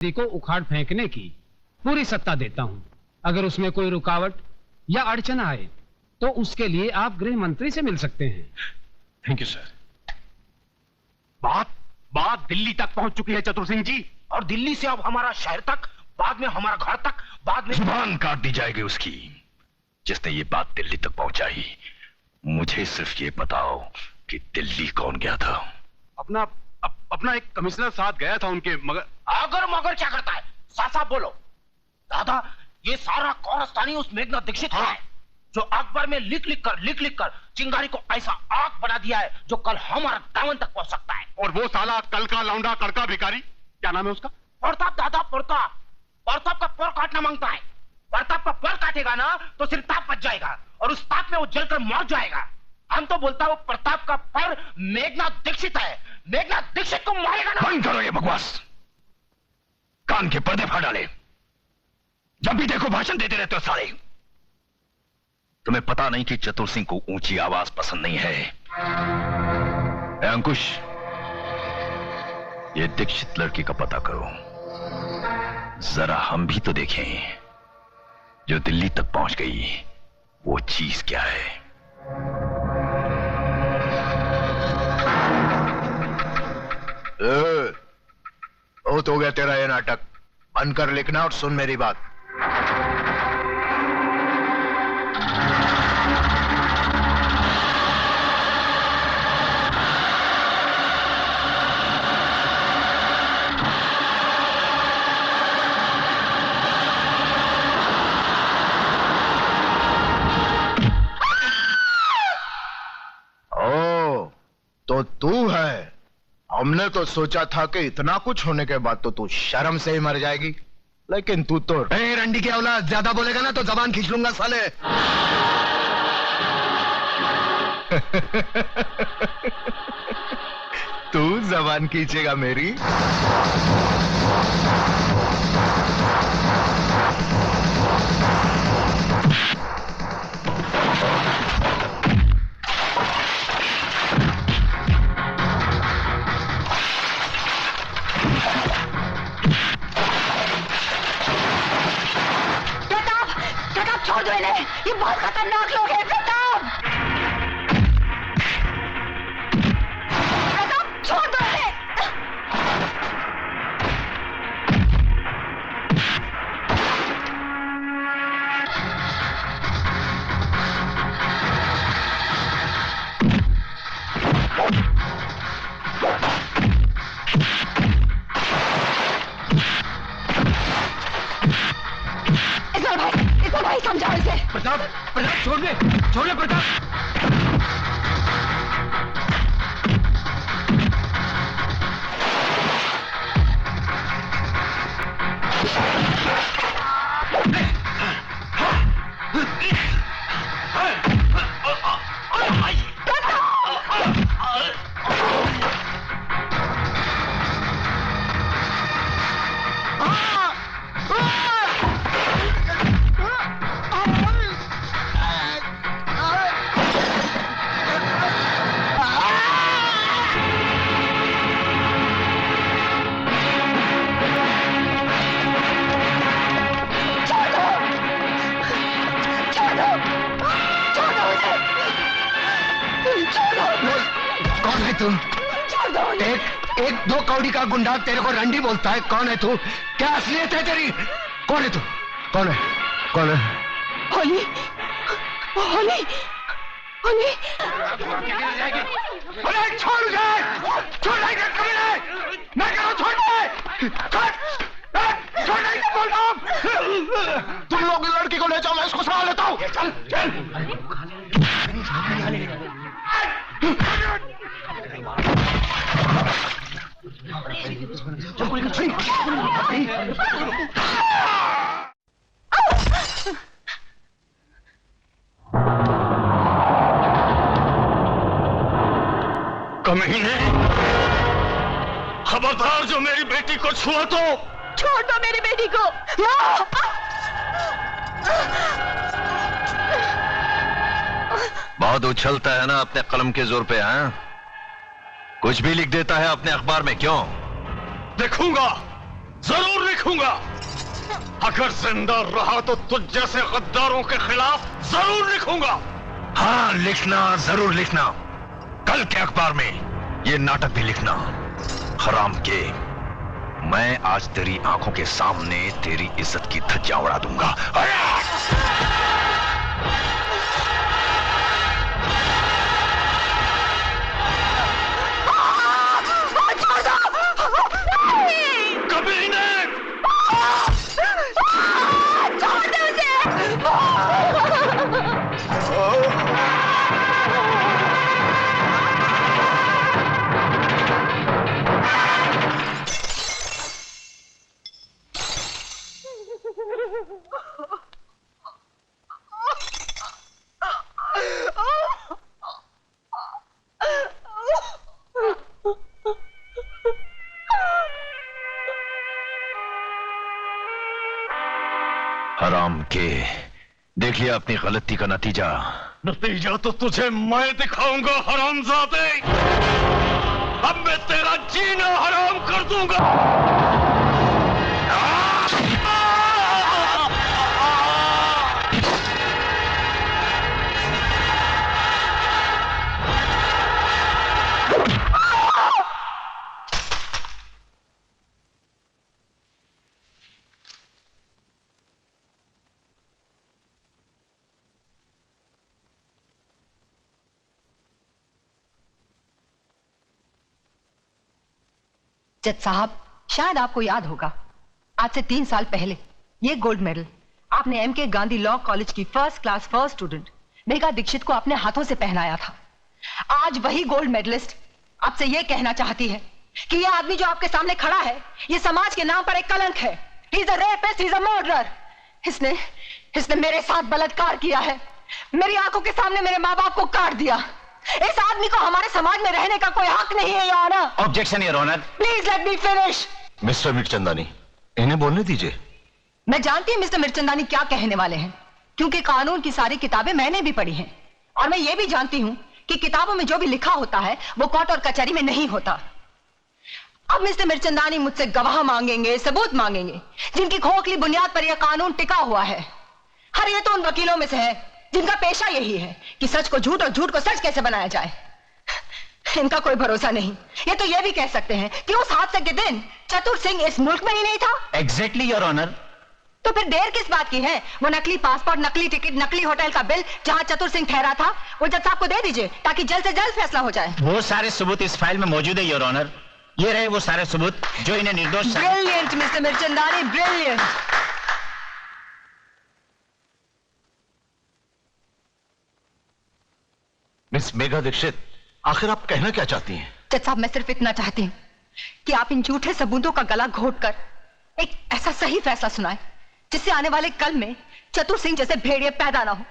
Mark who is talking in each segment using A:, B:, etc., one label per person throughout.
A: को उखाड़ फेंकने की पूरी सत्ता देता हूं। अगर उसमें कोई रुकावट या अड़चन आए तो उसके लिए आप गृह मंत्री से मिल सकते हैं।
B: Thank you sir. बात दिल्ली तक पहुंच चुकी है चतुर सिंह जी, और दिल्ली से अब हमारा शहर तक, बाद में हमारा घर तक, बाद में
C: जुबान काट दी जाएगी उसकी। जिसने ये बात दिल्ली तक पहुंचाई, मुझे सिर्फ ये बताओ कि दिल्ली कौन गया था?
B: अपना एक कमिश्नर साथ गया था उनके, मगर मगर क्या करता है? साफ साफ बोलो। दादा, ये सारा कौरस्तानी उस मेघनाथ दीक्षित का है, जो अखबार में लिख लिख कर चिंगारी को ऐसा आग बना दिया है जो कल हमारा दामन तक पहुंच सकता है।
D: और वो साला कल का लौंडा कड़का भिखारी, क्या नाम है उसका?
B: प्रताप। दादा, प्रताप का पर काटना मांगता है। प्रताप का पर काटेगा ना तो सिर्फ ताप बच जाएगा, और उस ताप में वो जलकर मर जाएगा। हम तो बोलता हूँ प्रताप का पर मेघनाथ दीक्षित है, मेघनाथ दीक्षित को मारेगा ना।
C: बंद करो ये बकवास, कान के पर्दे फाड़ डाले। जब भी देखो भाषण देते रहते हो साले। तुम्हें पता नहीं कि चतुर सिंह को ऊंची आवाज पसंद नहीं है? अंकुश, ये दीक्षित लड़की का पता करो, जरा हम भी तो देखें जो दिल्ली तक पहुंच गई वो चीज क्या है।
E: बहुत हो गया तेरा ये नाटक, बंद कर लिखना और सुन मेरी बात। तो तू है? हमने तो सोचा था कि इतना कुछ होने के बाद तो तू शर्म से ही मर जाएगी, लेकिन तू तो
C: रंडी की औलाद, ज्यादा बोलेगा ना तो जबान खींच लूंगा साले।
E: तू जबान खींचेगा मेरी?
F: छोड़ दो इन्हें, ये बहुत खतरनाक लोग हैं। प्रताप, छोड़ दो इन्हें। भाई समझाओ इसे।
A: प्रताप, छोड़ दे प्रताप।
C: कौन है तुम? एक दो कौड़ी का गुंडा तेरे को रंडी बोलता है। कौन है तू? क्या असलियत है तेरी? कौन है तू? कौन है?
F: होली, होली, होली।
C: अरे छोड़ जाए, मैं कह रहा हूं छोड़ दे, छोड़ नहीं बोल रहा हूं।
E: तुम लोग लड़की को ले जाओ, मैं इसको संभाल लेता हूँ।
C: चल
D: कमीने, खबरदार जो मेरी बेटी को छुआ तो
F: छोड़ दो मेरी बेटी को।
C: बहुत उछलता है ना अपने कलम के जोर पे, हैं? कुछ भी लिख देता है अपने अखबार में, क्यों?
D: देखूंगा
C: जरूर लिखूंगा। अगर जिंदा रहा तो तुझ जैसे गद्दारों के खिलाफ जरूर लिखूंगा। हाँ, लिखना, जरूर लिखना। कल के अखबार में ये नाटक भी लिखना। हराम के, मैं आज तेरी आंखों के सामने तेरी इज्जत की धज्जियां उड़ा दूंगा। कभी नहीं। हराम के, देखिए अपनी गलती का नतीजा। नतीजा तो तुझे मैं दिखाऊंगा हरामजादे। अब मैं तेरा जीना हराम कर दूंगा।
F: जज साहब, शायद आपको याद होगा, आज से 3 साल पहले ये गोल्ड मेडल आपने एमके गांधी लॉ कॉलेज की first class first student Megha Dikshit को अपने हाथों से पहनाया था। आज वही गोल्ड मेडलिस्ट आपसे ये कहना चाहती है कि ये आदमी जो आपके सामने खड़ा है, ये समाज के नाम पर एक कलंक है। He is a rapist, he is a murderer. इसने मेरे साथ बलात्कार किया है, मेरी आंखों के सामने मेरे माँ बाप को काट दिया। इस आदमी को हमारे समाज में रहने का कोई हक नहीं है, your honour.
C: Objection, your honour.
F: Please let me finish.
C: Mister Mirchandani, इन्हें बोलने दीजिए।
F: मैं जानती हूं मिस्टर मिर्चंदानी क्या कहने वाले हैं, क्योंकि कानून की सारी किताबें मैंने भी पढ़ी हैं, और मैं ये भी जानती हूं कि किताबों में जो भी लिखा होता है वो कोर्ट और कचहरी में नहीं होता। अब मिस्टर मिर्चंदानी मुझसे गवाह मांगेंगे, सबूत मांगेंगे, जिनकी खोखली बुनियाद पर यह कानून टिका हुआ है। हर ये तो उन वकीलों में से है जिनका पेशा यही है कि सच को झूठ और झूठ को सच कैसे बनाया जाए। इनका कोई भरोसा नहीं। ये तो ये भी कह सकते हैं कि उस हादसे के दिन चतुर सिंह इस मुल्क में ही नहीं था।
C: Exactly, your honour.
F: तो फिर देर किस बात की है? वो नकली पासपोर्ट, नकली टिकट, नकली होटल का बिल जहां चतुर सिंह ठहरा था, वो जज साहब को दे दीजिए ताकि जल्द से जल्द फैसला हो जाए।
G: वो सारे सबूत इस फाइल में मौजूद है, योर ऑनर। ये रहे वो सारे सबूत जो इन्हें निर्दोष।
F: Brilliant mister Mirchandani, brilliant.
C: Miss Megha Dikshit, आखिर आप कहना क्या चाहती हैं?
F: जज साहब, मैं सिर्फ इतना चाहती हूँ कि आप इन झूठे सबूतों का गला घोटकर एक ऐसा सही फैसला सुनाएं जिससे आने वाले कल में चतुर सिंह जैसे भेड़िए पैदा ना हो,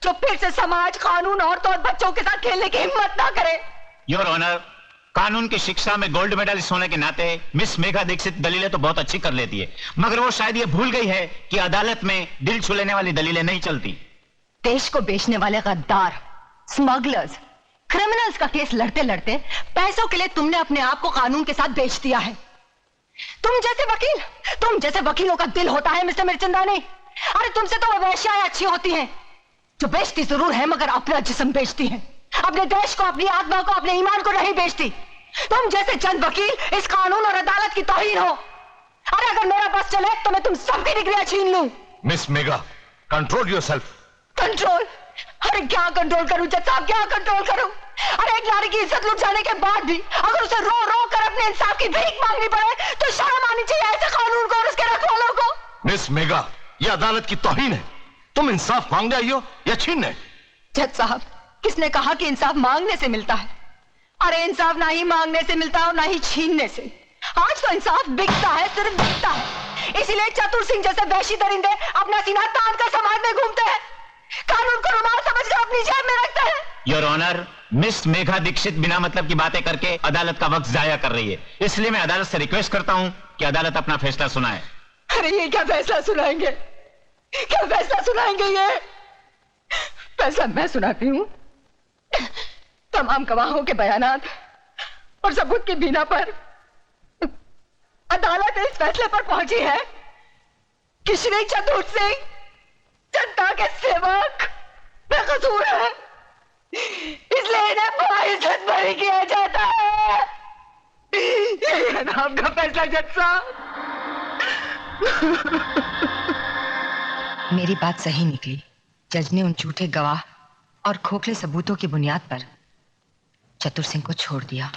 F: जो फिर से समाज, कानून, औरतों और बच्चों के साथ खेलने की हिम्मत ना करे।
G: योर ऑनर, कानून की शिक्षा में गोल्ड मेडलिस्ट होने के नाते मिस मेघा दीक्षित दलीलें तो बहुत अच्छी कर लेती है, मगर वो शायद ये भूल गई है कि अदालत में दिल छू लेने वाली दलीलें नहीं चलती।
F: देश को बेचने वाले गद्दार, स्मगलर्स, क्रिमिनल्स का केस लड़ते लड़ते पैसों के लिए तुमने अपने आप को कानून के साथ बेच दिया है। तुम जैसे वकीलों का दिल होता है मिस्टर मिर्चंदानी। अरे तुमसे तो वो वेश्याएं अच्छी होती हैं जो बेचती जरूर है मगर अपना जिस्म बेचती हैं, अपने देश को, अपनी आत्मा को, अपने ईमान को नहीं बेचती। तुम जैसे चंद वकील इस कानून और अदालत की तौहीन हो। अरे अगर मेरा बस चले तो मैं तुम सबकी डिग्रियां छीन लूं।
C: Miss Megha, control yourself.
F: Control? अरे क्या कंट्रोल करूं जज साहब, क्या कंट्रोल करूं? अरे एक नारी की इज्जत लुट जाने के बाद भी अगर उसे रो रो कर अपने इंसाफ की भीख मांगनी पड़े तो शर्म आनी चाहिए ऐसे कानून को और उसके रखवालों को।
C: मिस मेघा, यह अदालत की तौहीन है। तुम इंसाफ मांगने आई हो या छीनने?
F: जज साहब, किसने कहा कि इंसाफ मांगने से मिलता है? अरे इंसाफ ना ही मांगने से मिलता है और ना ही छीनने से। आज तो इंसाफ बिकता है, सिर्फ बिकता है। इसीलिए चतुर सिंह जैसे वैशी दरिंदे अपना सीना तान कर समाज में घूमते हैं, कानून को रुमाल समझकर अपनी जेब में रखते हैं।
G: Your honour, miss Megha Dikshit बिना मतलब की बातें करके अदालत का वक्त जाया कर रही है, इसलिए मैं अदालत से रिक्वेस्ट करता हूं कि अदालत अपना फैसला सुनाए।
F: अरे ये क्या फैसला सुनाएंगे? क्या फैसला सुनाएंगे? ये फैसला मैं सुनाती हूँ। तमाम गवाहों के बयानात और सबूत की बिना पर अदालत इस फैसले पर पहुंची है कि श्री चतुर सिंह जनता के सेवक बेकसूर है, इसलिए इन्हें बाइज्जत बरी किया जाता है। ये नाम का फैसला जज साहब। मेरी बात सही निकली। जज ने उन झूठे गवाह और खोखले सबूतों की बुनियाद पर चतुर सिंह को छोड़ दिया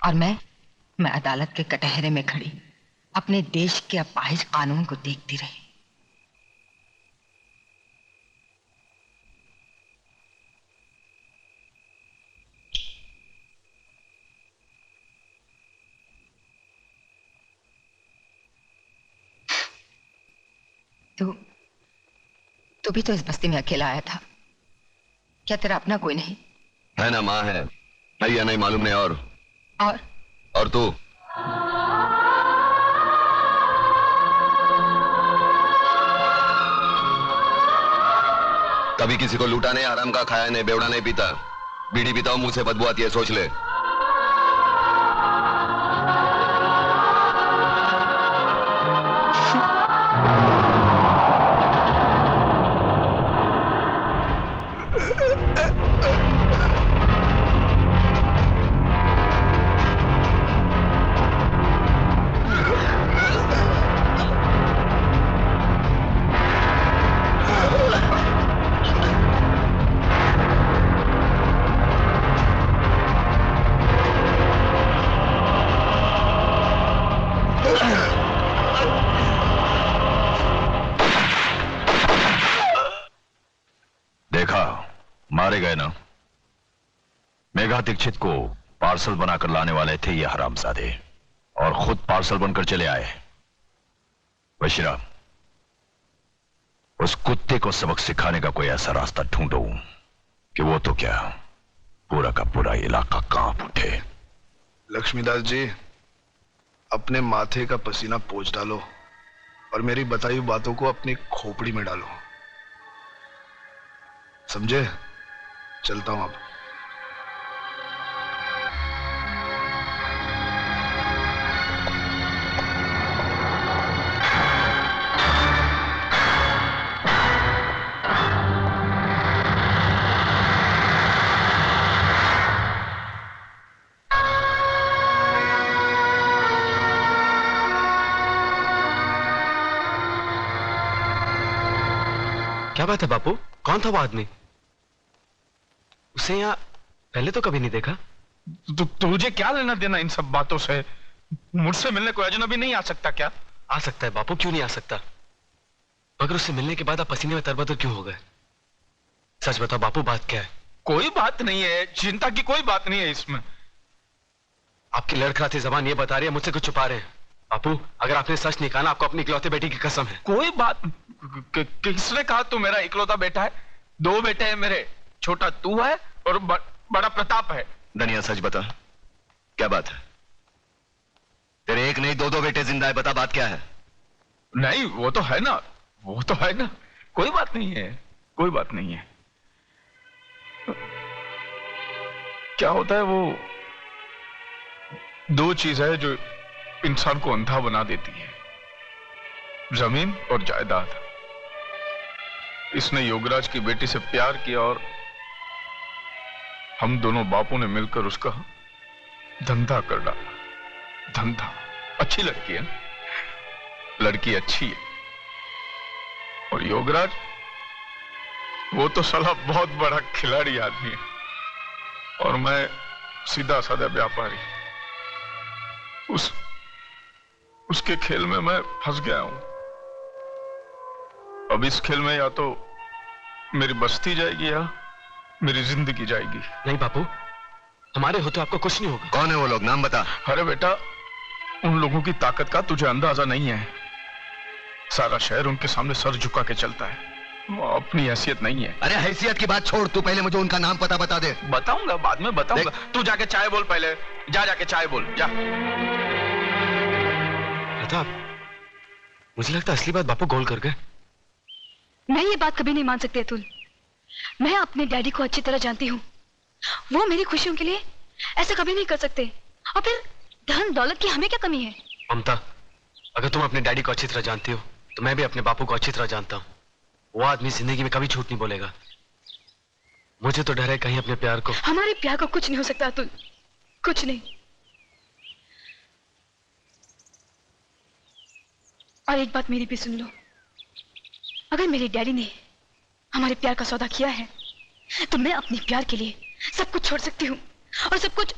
F: और मैं अदालत के कटहरे में खड़ी अपने देश के अपाहिज कानून को देखती रही। तू भी तो इस बस्ती में अकेला आया था, क्या तेरा अपना कोई नहीं?
C: है ना, माँ है या नहीं मालूम नहीं। और तू? कभी किसी को लूटा नहीं, हराम का खाया नहीं, बेवड़ा नहीं पीता, बीड़ी पीता हूं, मुंह से बदबू आती है, सोच ले। मारे गए ना, मेघा दीक्षित को पार्सल बनाकर लाने वाले थे ये हरामजादे और खुद पार्सल बनकर चले आए। बशीरा, उस कुत्ते को सबक सिखाने का कोई ऐसा रास्ता ढूंढो कि वो तो क्या पूरा का पूरा इलाका कांप उठे।
H: लक्ष्मीदास जी, अपने माथे का पसीना पोंछ डालो और मेरी बताई हुई बातों को अपनी खोपड़ी में डालो, समझे? चलता हूं अब।
I: क्या बात है बापू, कौन था वो आदमी? उसे यहाँ पहले तो कभी नहीं देखा।
D: तुझे क्या लेना देना इन सब बातों से? मुझसे मिलने कोई अजनबी नहीं आ सकता क्या?
I: आ सकता है बापू, क्यों नहीं आ सकता, मगर उससे मिलने के बाद आप पसीने में तरबतर क्यों हो गए? सच बताओ बापू, बात क्या है?
D: कोई बात नहीं है, चिंता की कोई बात नहीं है इसमें।
I: आपकी लड़खड़ाती जबान ये बता रही है मुझसे कुछ छुपा रहे हैं। बापू, अगर आपने सच नहीं कहा ना, आपको अपनी इकलौती बेटी की कसम है।
D: कोई बात किसने कहा तू मेरा इकलौता बेटा है? दो बेटे हैं मेरे, छोटा तू है और बड़ा प्रताप है।
C: धनिया, सच बता, क्या बात है? तेरे एक नहीं दो दो बेटे जिंदा है, बता बात क्या है?
D: नहीं, वो तो है ना, वो तो है ना, कोई बात नहीं है, कोई बात नहीं है। क्या होता है, वो दो चीज है जो इंसान को अंधा बना देती है, जमीन और जायदाद। इसने योगराज की बेटी से प्यार किया और हम दोनों बापों ने मिलकर उसका धंधा कर डाला। धंधा, अच्छी लड़की है, लड़की अच्छी है, और योगराज वो तो साला बहुत बड़ा खिलाड़ी आदमी है और मैं सीधा साधा व्यापारी। उसके खेल में मैं फंस गया हूं। अब इस खेल में या तो मेरी बस्ती जाएगी या मेरी जिंदगी जाएगी।
I: नहीं बापू, हमारे होते आपको कुछ नहीं होगा।
C: कौन है वो लोग, नाम बता।
D: अरे बेटा, उन लोगों की ताकत का तुझे अंदाजा नहीं है। सारा शहर उनके सामने सर झुका के चलता है, वो अपनी हैसियत नहीं है।
C: अरे हैसियत की बात छोड़, तू पहले मुझे उनका नाम पता बता दे।
D: बताऊंगा, बाद में बताऊंगा। तू जाके चाय बोल, पहले जाके चाय बोल, जा।
I: प्रताप, मुझे लगता है असली बात बापू गोल कर गए।
J: मैं ये बात कभी नहीं मान सकती अतुल। मैं अपने डैडी को अच्छी तरह जानती हूँ, वो मेरी खुशियों के लिए ऐसा कभी नहीं कर सकते। और फिर धन दौलत की हमें क्या कमी है?
I: ममता, अगर तुम अपने डैडी को अच्छी तरह जानती हो तो मैं भी अपने बापू को अच्छी तरह जानता हूँ। वो आदमी जिंदगी में कभी झूठ नहीं बोलेगा। मुझे तो डर है कहीं अपने प्यार को।
J: हमारे प्यार को कुछ नहीं हो सकता अतुल, कुछ नहीं। और एक बात मेरी भी सुन लो, अगर मेरे डैडी ने हमारे प्यार का सौदा किया है तो मैं अपने प्यार के लिए सब कुछ छोड़ सकती हूँ, और सब कुछ।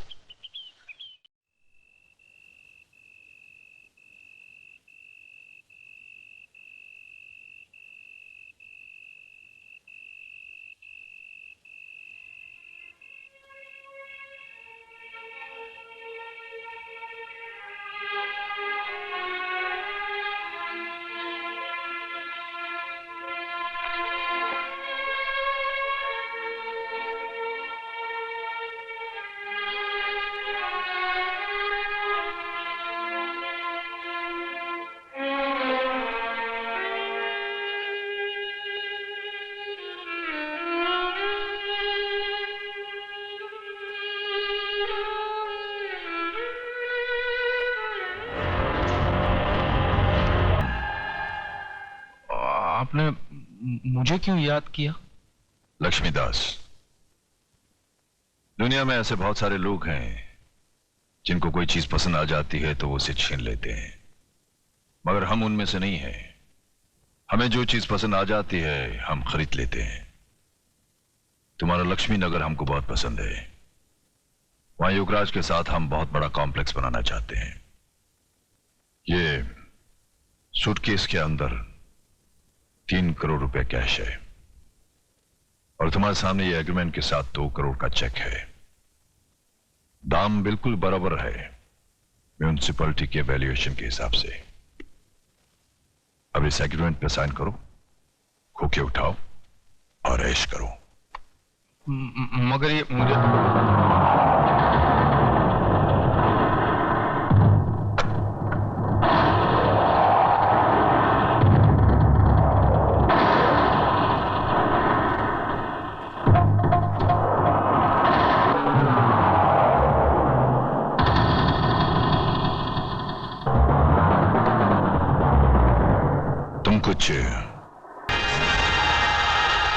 D: आपने मुझे क्यों याद किया?
C: लक्ष्मीदास, दुनिया में ऐसे बहुत सारे लोग हैं जिनको कोई चीज पसंद आ जाती है तो वो उसे छीन लेते हैं, मगर हम उनमें से नहीं हैं। हमें जो चीज पसंद आ जाती है हम खरीद लेते हैं। तुम्हारा लक्ष्मी नगर हमको बहुत पसंद है। वहां युवराज के साथ हम बहुत बड़ा कॉम्प्लेक्स बनाना चाहते हैं। ये सूटकेस के अंदर 3 करोड़ रुपए कैश है और तुम्हारे सामने ये एग्रीमेंट के साथ 2 करोड़ का चेक है। दाम बिल्कुल बराबर है म्यूनिसिपैलिटी के वैल्यूएशन के हिसाब से। अब इस एग्रीमेंट पे साइन करो, खोखे उठाओ और ऐश करो।
D: मगर ये मुझे
C: कुछ